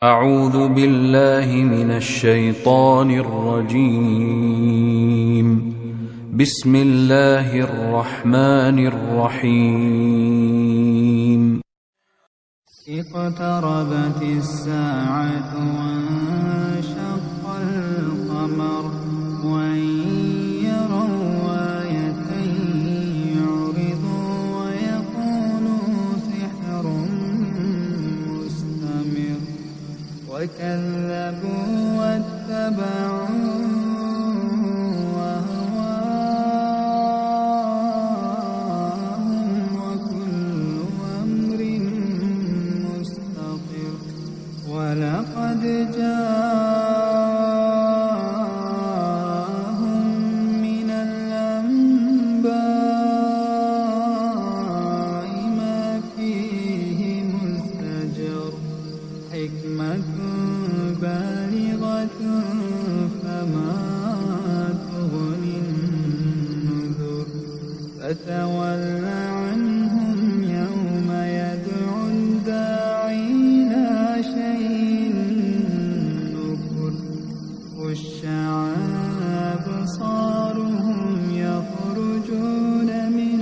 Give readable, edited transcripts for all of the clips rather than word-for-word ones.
أعوذ بالله من الشيطان الرجيم. بسم الله الرحمن الرحيم. اقتربت الساعة وانشق القمر وإن يروا آية يعرضوا ويقولوا سحر مستمر وكذبوا واتبعوا أهواءهم وكل أمر مستقر ولقد جاءهم من الأنباء ما فيه مزدجر حكمة بالغة فما تغني النذر فتول عنهم يوم يدعو الداعي إلى شيء نكر خش أبصارهم يخرجون من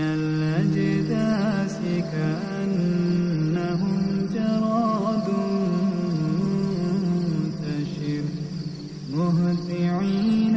الأجداث كأنهم جراد منتشر مهطعين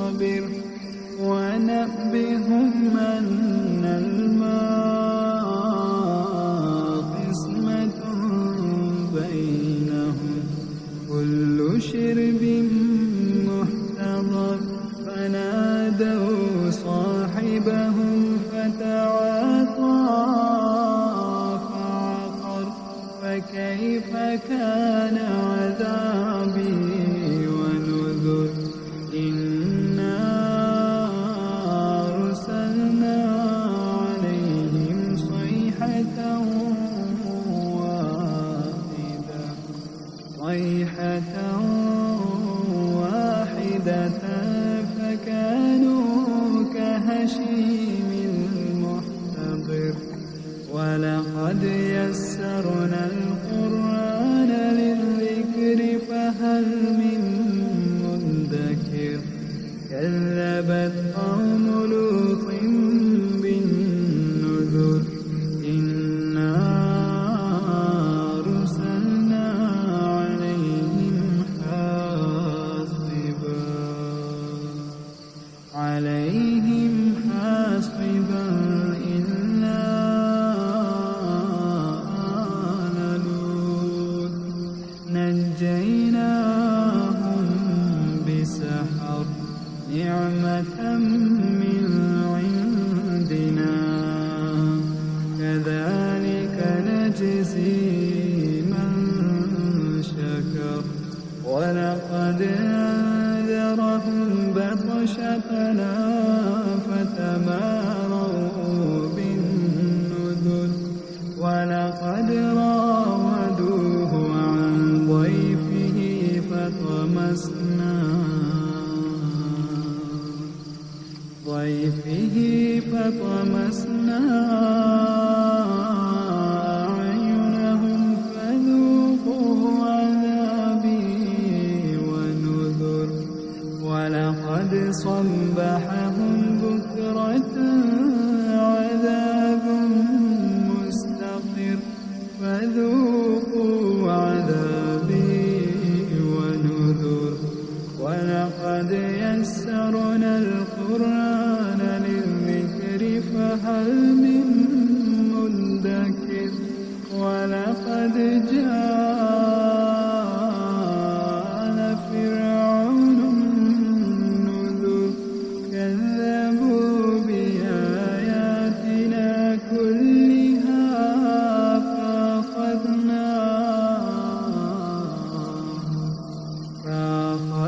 مصطبر ونبئهم أن الماء قسمة بينهم كل شرب محتضر فنادوا صاحبهم فتعاطى فعقر فكيف كان عذابي ونذر إنا أرسلنا عليهم صيحة واحدة فكانوا كهشيم المحتضر ولقد يسرنا القرآن للذكر فهل من مدكر كذبت قوم لوط بالنذر إنا أرسلنا عليهم حاصبا إلا آل لوط نجيناهم بسحر نعمة من عندنا كذلك نجزي من شكر ولقد أنذرهم بطشتنا فتماروا بالنذر ولقد راودوه عن ضيفه فطمسنا أعينهم فذوقوا عذابي ونذر ولقد صبحهم بكرة عذاب مستقر فذوقوا عذابي ونذر ولقد يسرنا القرآن للذكر فهل من مدكر ولقد جاء فرعون النذر كذبوا بآياتنا كلها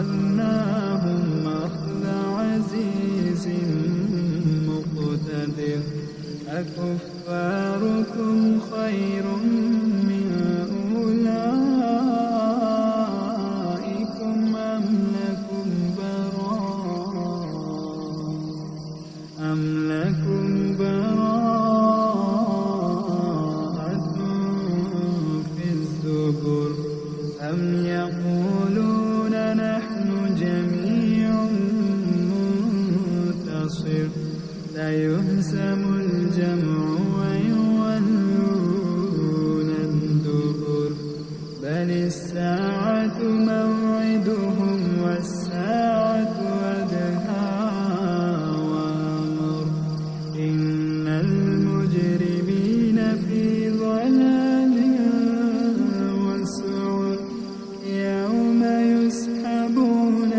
فأخذناهم أخذ عزيز مقتدر أكفاركم خير من أولئكم أم لكم براءة في الزبر أم يقولون نحن جميع منتصر سيهزم الجمع ويولون الدبر بل الساعة موعدهم والساعة أدهى وأمر إن المجرمين في ضلال وسعر يوم يسحبون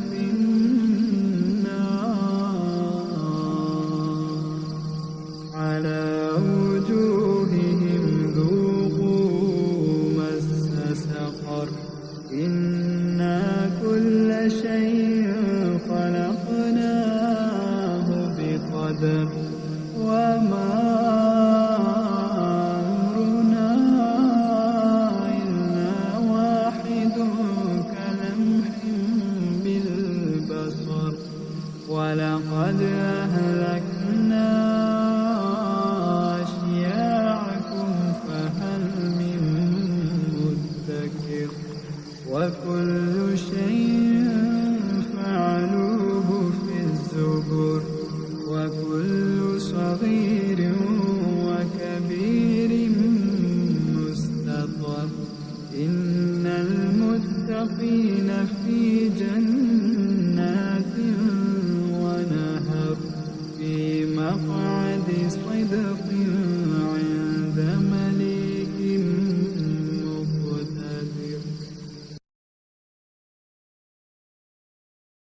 في النار على وجوههم ذوقوا مس سقر إنا كل شيء خلقناه بقدر وما أمرنا إلا واحد كلمح بالبصر ولقد أهلكنا أشياعكم فهل من مدكر وكل شيء فعلوه في الزبر وكل صغير وكبير للمتقين في